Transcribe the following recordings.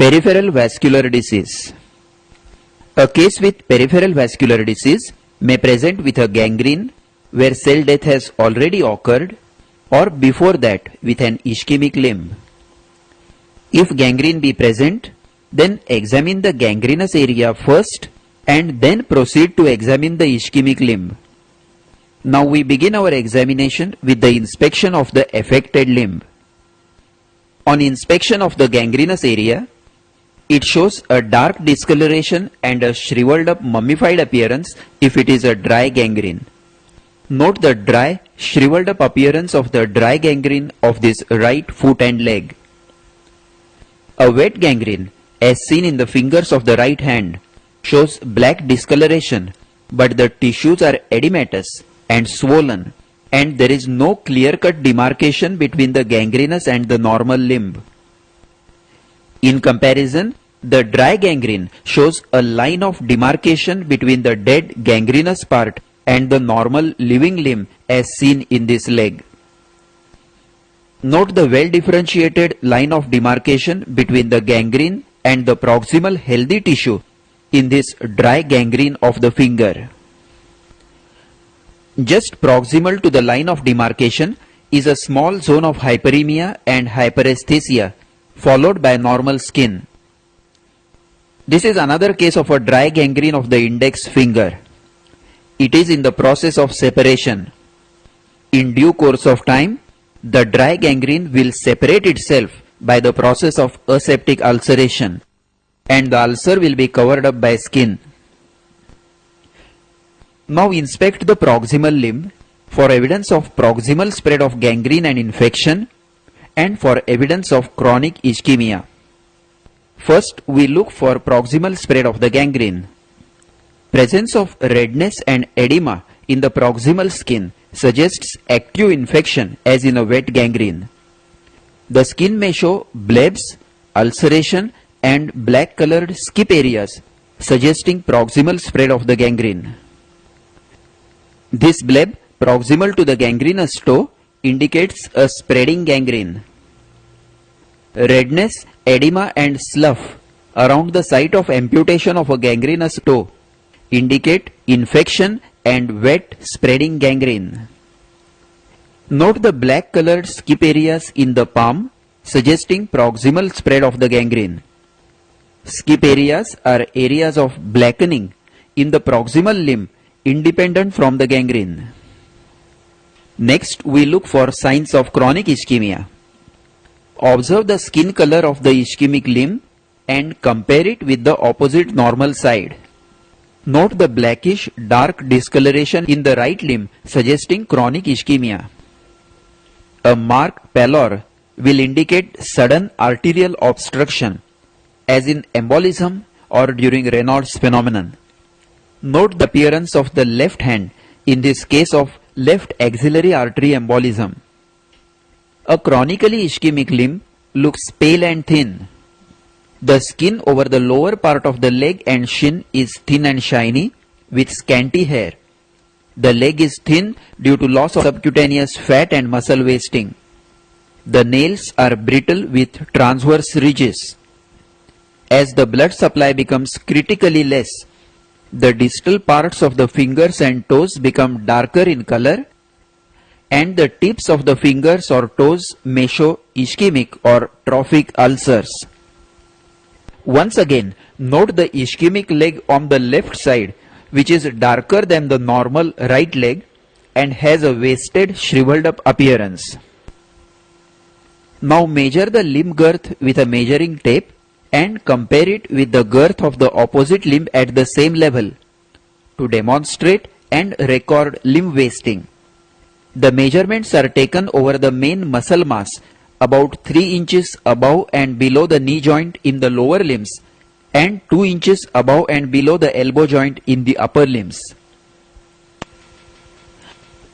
Peripheral vascular disease. A case with peripheral vascular disease may present with a gangrene where cell death has already occurred, or before that with an ischemic limb. If gangrene be present, then examine the gangrenous area first and then proceed to examine the ischemic limb. Now we begin our examination with the inspection of the affected limb. On inspection of the gangrenous area, it shows a dark discoloration and a shriveled up mummified appearance if it is a dry gangrene. Note the dry, shriveled up appearance of the dry gangrene of this right foot and leg. A wet gangrene, as seen in the fingers of the right hand, shows black discoloration, but the tissues are edematous and swollen, and there is no clear-cut demarcation between the gangrenous and the normal limb. In comparison, the dry gangrene shows a line of demarcation between the dead gangrenous part and the normal living limb as seen in this leg. Note the well-differentiated line of demarcation between the gangrene and the proximal healthy tissue in this dry gangrene of the finger. Just proximal to the line of demarcation is a small zone of hyperemia and hyperesthesia, followed by normal skin. This is another case of a dry gangrene of the index finger. It is in the process of separation. In due course of time, the dry gangrene will separate itself by the process of aseptic ulceration, and the ulcer will be covered up by skin. Now inspect the proximal limb for evidence of proximal spread of gangrene and infection, and for evidence of chronic ischemia. First, we look for proximal spread of the gangrene. Presence of redness and edema in the proximal skin suggests active infection as in a wet gangrene. The skin may show blebs, ulceration and black colored skip areas suggesting proximal spread of the gangrene. This bleb proximal to the gangrenous toe indicates a spreading gangrene. Redness, edema and slough around the site of amputation of a gangrenous toe indicate infection and wet spreading gangrene. Note the black colored skip areas in the palm suggesting proximal spread of the gangrene. Skip areas are areas of blackening in the proximal limb independent from the gangrene. Next, we look for signs of chronic ischemia. Observe the skin color of the ischemic limb and compare it with the opposite normal side. Note the blackish dark discoloration in the right limb suggesting chronic ischemia. A marked pallor will indicate sudden arterial obstruction, as in embolism or during Raynaud's phenomenon. Note the appearance of the left hand in this case of left axillary artery embolism. A chronically ischemic limb looks pale and thin. The skin over the lower part of the leg and shin is thin and shiny with scanty hair. The leg is thin due to loss of subcutaneous fat and muscle wasting. The nails are brittle with transverse ridges. As the blood supply becomes critically less, the distal parts of the fingers and toes become darker in color, and the tips of the fingers or toes may show ischemic or trophic ulcers. Once again, note the ischemic leg on the left side, which is darker than the normal right leg and has a wasted, shriveled up appearance. Now measure the limb girth with a measuring tape and compare it with the girth of the opposite limb at the same level to demonstrate and record limb wasting. The measurements are taken over the main muscle mass about 3 inches above and below the knee joint in the lower limbs and 2 inches above and below the elbow joint in the upper limbs.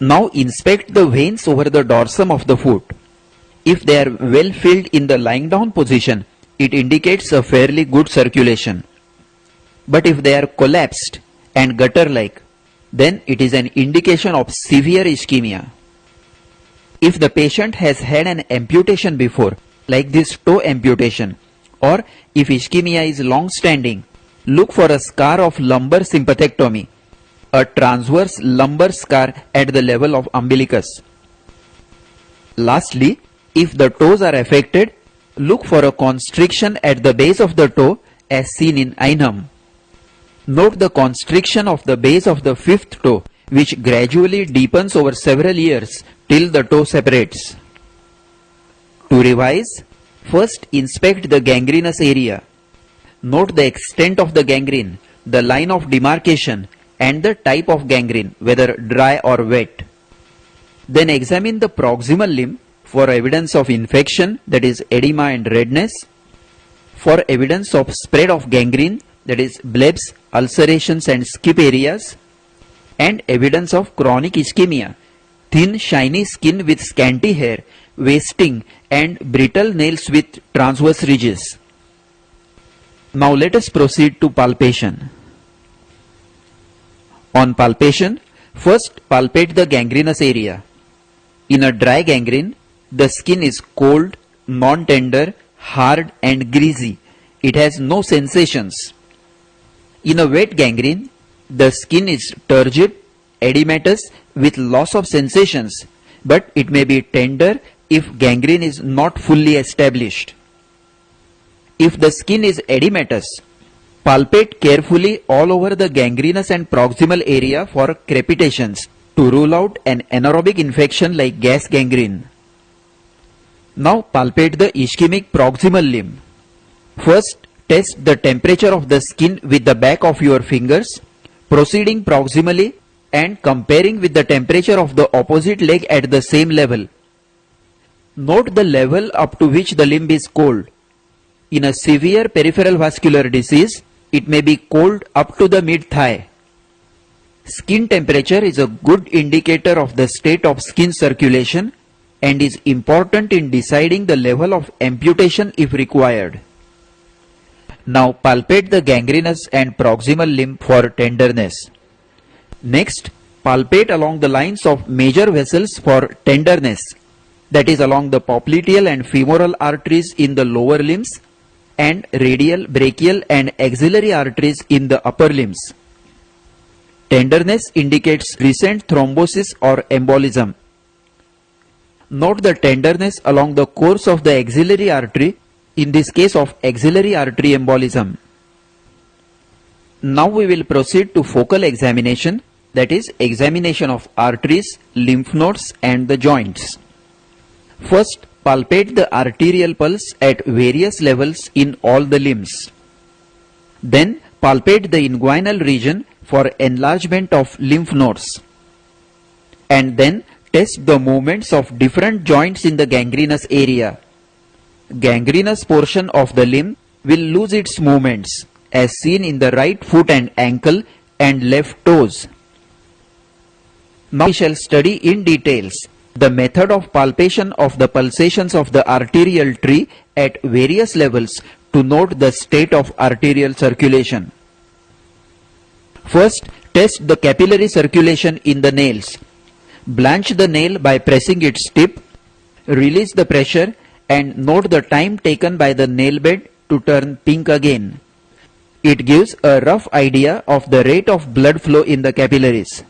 Now inspect the veins over the dorsum of the foot. If they are well filled in the lying down position, it indicates a fairly good circulation. But if they are collapsed and gutter-like, then it is an indication of severe ischemia. If the patient has had an amputation before, like this toe amputation, or if ischemia is long-standing, look for a scar of lumbar sympathectomy, a transverse lumbar scar at the level of umbilicus. Lastly, if the toes are affected, look for a constriction at the base of the toe as seen in Einham. Note the constriction of the base of the fifth toe, which gradually deepens over several years till the toe separates. To revise, first inspect the gangrenous area. Note the extent of the gangrene, the line of demarcation, and the type of gangrene, whether dry or wet. Then examine the proximal limb for evidence of infection, that is edema and redness, for evidence of spread of gangrene, that is blebs, ulcerations and skip areas, and evidence of chronic ischemia, thin shiny skin with scanty hair, wasting and brittle nails with transverse ridges. Now let us proceed to palpation. On palpation, first palpate the gangrenous area. In a dry gangrene, the skin is cold, non-tender, hard and greasy. It has no sensations. In a wet gangrene, the skin is turgid, edematous with loss of sensations, but it may be tender if gangrene is not fully established. If the skin is edematous, palpate carefully all over the gangrenous and proximal area for crepitations to rule out an anaerobic infection like gas gangrene. Now palpate the ischemic proximal limb. First, test the temperature of the skin with the back of your fingers, proceeding proximally and comparing with the temperature of the opposite leg at the same level. Note the level up to which the limb is cold. In a severe peripheral vascular disease, it may be cold up to the mid-thigh. Skin temperature is a good indicator of the state of skin circulation and is important in deciding the level of amputation if required. Now palpate the gangrenous and proximal limb for tenderness. Next, palpate along the lines of major vessels for tenderness, that is along the popliteal and femoral arteries in the lower limbs and radial, brachial and axillary arteries in the upper limbs. Tenderness indicates recent thrombosis or embolism. Note the tenderness along the course of the axillary artery in this case of axillary artery embolism. Now we will proceed to focal examination, that is examination of arteries, lymph nodes and the joints. First, palpate the arterial pulse at various levels in all the limbs. Then palpate the inguinal region for enlargement of lymph nodes. And then test the movements of different joints in the gangrenous area. Gangrenous portion of the limb will lose its movements, as seen in the right foot and ankle and left toes. Now we shall study in details the method of palpation of the pulsations of the arterial tree at various levels to note the state of arterial circulation. First, test the capillary circulation in the nails. Blanch the nail by pressing its tip, release the pressure and note the time taken by the nail bed to turn pink again. It gives a rough idea of the rate of blood flow in the capillaries.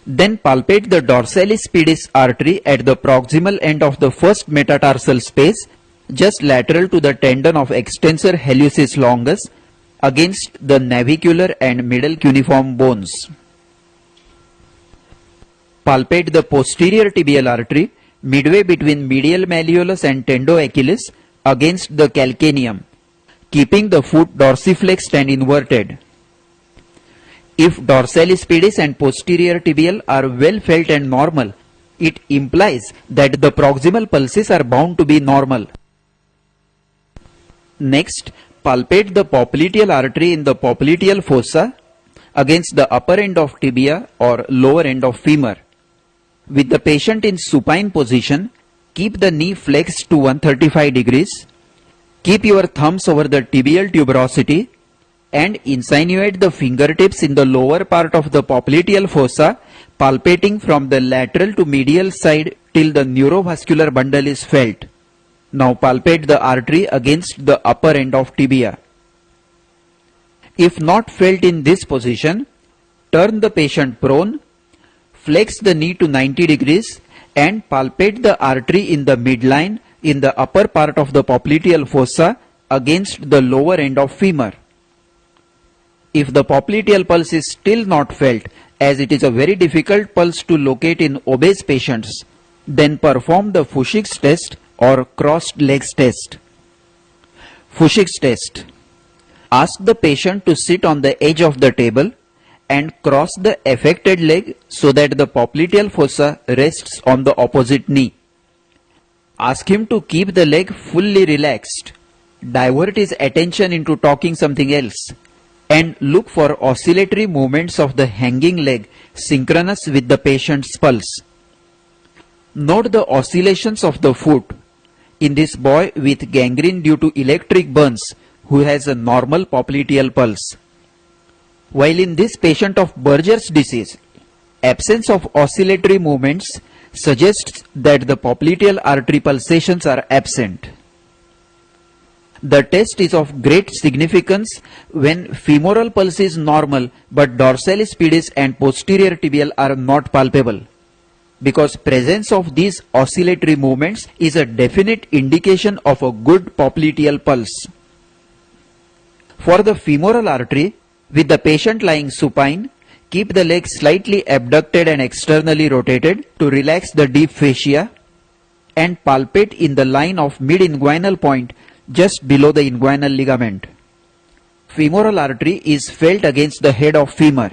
Then palpate the dorsalis pedis artery at the proximal end of the first metatarsal space, just lateral to the tendon of extensor hallucis longus, against the navicular and middle cuneiform bones. Palpate the posterior tibial artery midway between medial malleolus and tendo-achillis against the calcaneum, keeping the foot dorsiflexed and inverted. If dorsalis pedis and posterior tibial are well felt and normal, it implies that the proximal pulses are bound to be normal. Next, palpate the popliteal artery in the popliteal fossa against the upper end of tibia or lower end of femur. With the patient in supine position, keep the knee flexed to 135 degrees. Keep your thumbs over the tibial tuberosity and insinuate the fingertips in the lower part of the popliteal fossa, palpating from the lateral to medial side till the neurovascular bundle is felt. Now palpate the artery against the upper end of tibia. If not felt in this position, turn the patient prone, flex the knee to 90 degrees and palpate the artery in the midline in the upper part of the popliteal fossa against the lower end of femur. If the popliteal pulse is still not felt, as it is a very difficult pulse to locate in obese patients, then perform the Fuchs test or crossed legs test. Fuchs test. Ask the patient to sit on the edge of the table and cross the affected leg so that the popliteal fossa rests on the opposite knee. Ask him to keep the leg fully relaxed. Divert his attention into talking something else and look for oscillatory movements of the hanging leg synchronous with the patient's pulse. Note the oscillations of the foot in this boy with gangrene due to electric burns who has a normal popliteal pulse. While in this patient of Buerger's disease, absence of oscillatory movements suggests that the popliteal artery pulsations are absent. The test is of great significance when femoral pulse is normal but dorsalis pedis and posterior tibial are not palpable, because presence of these oscillatory movements is a definite indication of a good popliteal pulse. For the femoral artery, with the patient lying supine, keep the leg slightly abducted and externally rotated to relax the deep fascia and palpate in the line of mid-inguinal point just below the inguinal ligament. Femoral artery is felt against the head of femur.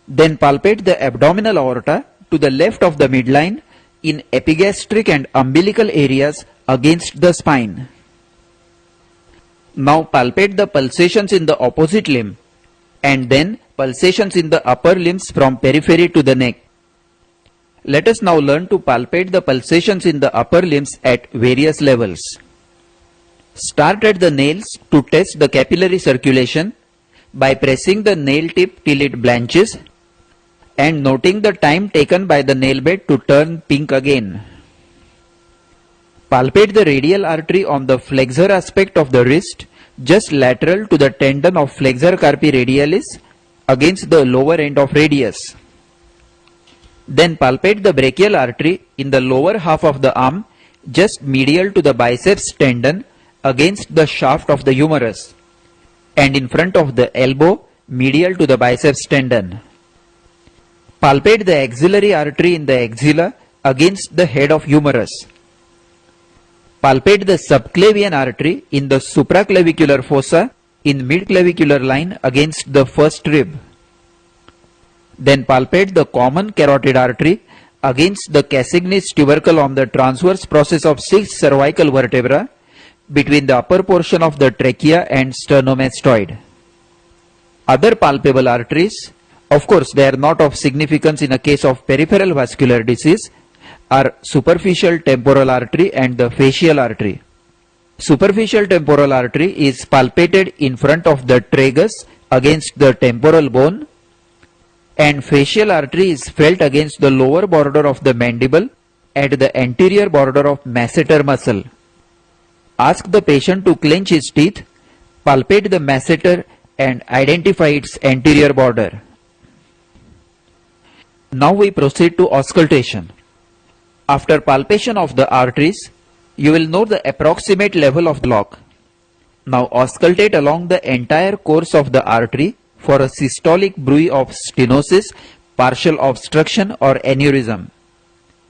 Then palpate the abdominal aorta to the left of the midline in epigastric and umbilical areas against the spine. Now palpate the pulsations in the opposite limb and then pulsations in the upper limbs from periphery to the neck. Let us now learn to palpate the pulsations in the upper limbs at various levels. Start at the nails to test the capillary circulation by pressing the nail tip till it blanches and noting the time taken by the nail bed to turn pink again. Palpate the radial artery on the flexor aspect of the wrist just lateral to the tendon of flexor carpi radialis against the lower end of radius. Then palpate the brachial artery in the lower half of the arm just medial to the biceps tendon against the shaft of the humerus and in front of the elbow medial to the biceps tendon. Palpate the axillary artery in the axilla against the head of humerus. Palpate the subclavian artery in the supraclavicular fossa in midclavicular line against the first rib. Then palpate the common carotid artery against the Cassign's tubercle on the transverse process of 6 cervical vertebra between the upper portion of the trachea and sternomastoid. Other palpable arteries, of course they are not of significance in a case of peripheral vascular disease, are superficial temporal artery and the facial artery. Superficial temporal artery is palpated in front of the tragus against the temporal bone, and facial artery is felt against the lower border of the mandible at the anterior border of masseter muscle. Ask the patient to clench his teeth, palpate the masseter and identify its anterior border. Now we proceed to auscultation. After palpation of the arteries, you will know the approximate level of block. Now auscultate along the entire course of the artery for a systolic bruit of stenosis, partial obstruction or aneurysm.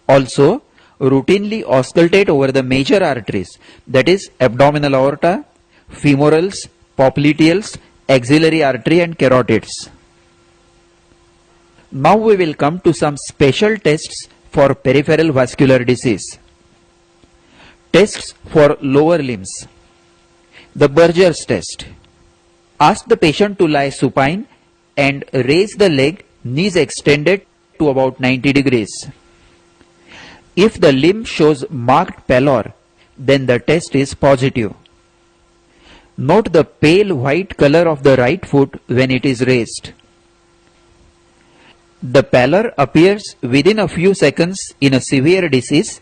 Also, routinely auscultate over the major arteries, that is abdominal aorta, femorals, popliteals, axillary artery and carotids. Now we will come to some special tests for peripheral vascular disease. Tests for lower limbs. The Buerger's test. Ask the patient to lie supine and raise the leg, knees extended to about 90 degrees. If the limb shows marked pallor, then the test is positive. Note the pale white color of the right foot when it is raised. The pallor appears within a few seconds in a severe disease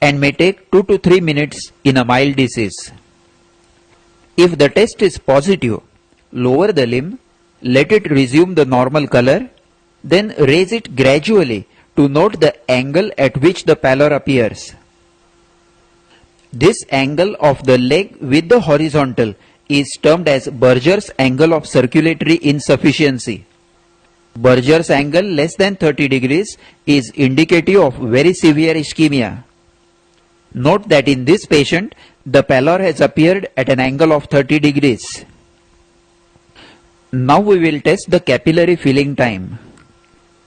and may take 2 to 3 minutes in a mild disease. If the test is positive, lower the limb, let it resume the normal color, then raise it gradually to note the angle at which the pallor appears. This angle of the leg with the horizontal is termed as Berger's angle of circulatory insufficiency. Berger's angle less than 30 degrees is indicative of very severe ischemia. Note that in this patient, the pallor has appeared at an angle of 30 degrees. Now we will test the capillary filling time.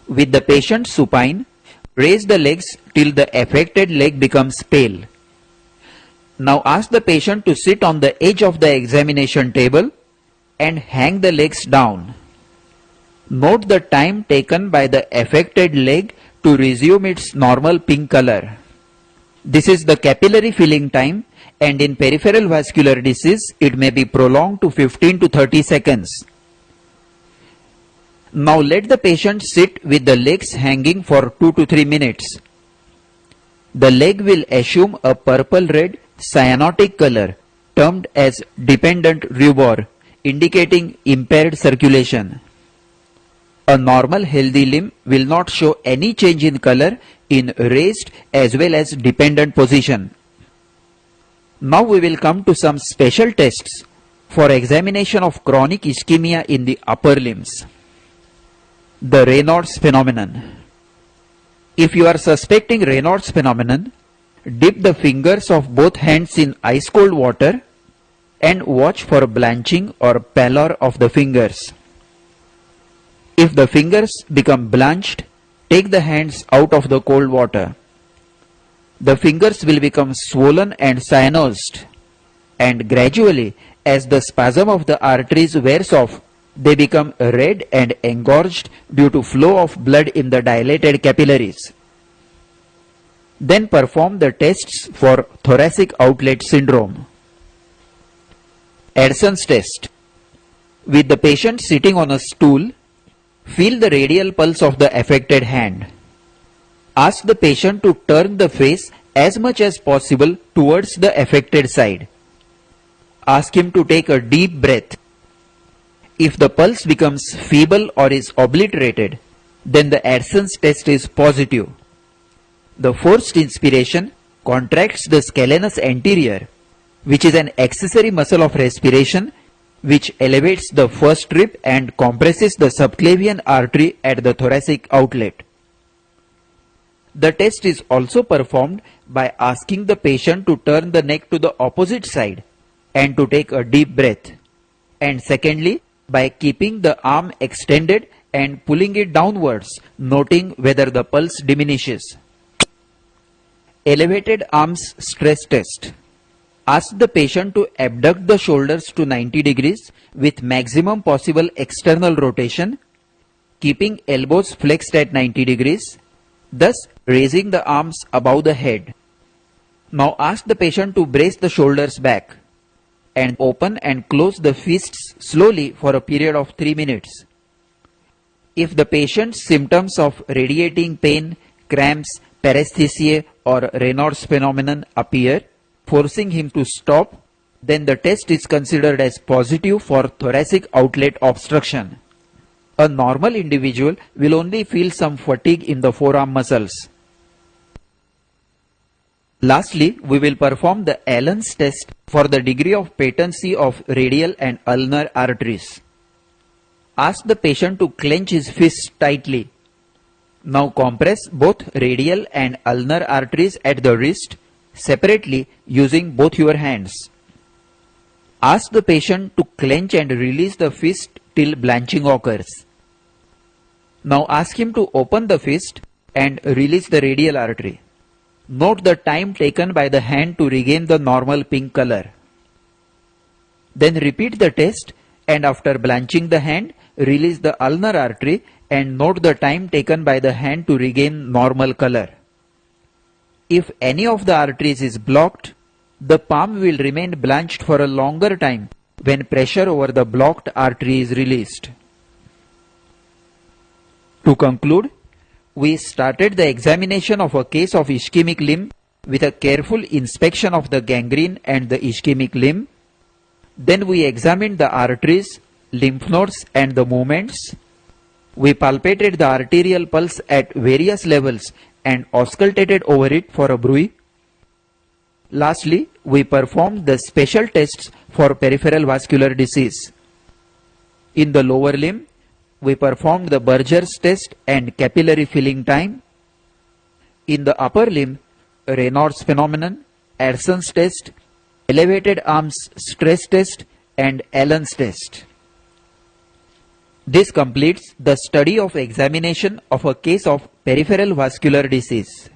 With the patient supine, raise the legs till the affected leg becomes pale. Now ask the patient to sit on the edge of the examination table and hang the legs down. Note the time taken by the affected leg to resume its normal pink color. This is the capillary filling time, and in peripheral vascular disease it may be prolonged to 15 to 30 seconds. Now let the patient sit with the legs hanging for 2 to 3 minutes. The leg will assume a purple-red cyanotic color termed as dependent rubor, indicating impaired circulation. A normal healthy limb will not show any change in color in raised as well as dependent position. Now we will come to some special tests for examination of chronic ischemia in the upper limbs. The Raynaud's phenomenon. If you are suspecting Raynaud's phenomenon, dip the fingers of both hands in ice cold water and watch for blanching or pallor of the fingers. If the fingers become blanched, take the hands out of the cold water. The fingers will become swollen and cyanosed, and gradually, as the spasm of the arteries wears off, they become red and engorged due to flow of blood in the dilated capillaries. Then perform the tests for thoracic outlet syndrome. Adson's test. With the patient sitting on a stool, feel the radial pulse of the affected hand. Ask the patient to turn the face as much as possible towards the affected side. Ask him to take a deep breath. If the pulse becomes feeble or is obliterated, then the Adson's test is positive. The forced inspiration contracts the scalenus anterior, which is an accessory muscle of respiration, which elevates the first rib and compresses the subclavian artery at the thoracic outlet. The test is also performed by asking the patient to turn the neck to the opposite side and to take a deep breath, and secondly, by keeping the arm extended and pulling it downwards, noting whether the pulse diminishes. Elevated arms stress test. Ask the patient to abduct the shoulders to 90 degrees with maximum possible external rotation, keeping elbows flexed at 90 degrees, thus raising the arms above the head. Now ask the patient to brace the shoulders back and open and close the fists slowly for a period of 3 minutes. If the patient's symptoms of radiating pain, cramps, paresthesia or Raynaud's phenomenon appear, forcing him to stop, then the test is considered as positive for thoracic outlet obstruction. A normal individual will only feel some fatigue in the forearm muscles. Lastly, we will perform the Allen's test for the degree of patency of radial and ulnar arteries. Ask the patient to clench his fists tightly. Now compress both radial and ulnar arteries at the wrist separately using both your hands. Ask the patient to clench and release the fist till blanching occurs. Now ask him to open the fist and release the radial artery. Note the time taken by the hand to regain the normal pink color. Then repeat the test, and after blanching the hand, release the ulnar artery and note the time taken by the hand to regain normal color. If any of the arteries is blocked, the palm will remain blanched for a longer time when pressure over the blocked artery is released. To conclude, we started the examination of a case of ischemic limb with a careful inspection of the gangrene and the ischemic limb. Then we examined the arteries, lymph nodes and the movements. We palpated the arterial pulse at various levels and auscultated over it for a bruit. Lastly, we performed the special tests for peripheral vascular disease. In the lower limb, we performed the Berger's test and capillary filling time. In the upper limb, Raynaud's phenomenon, Addison's test, elevated arms stress test and Allen's test. This completes the study of examination of a case of peripheral vascular disease.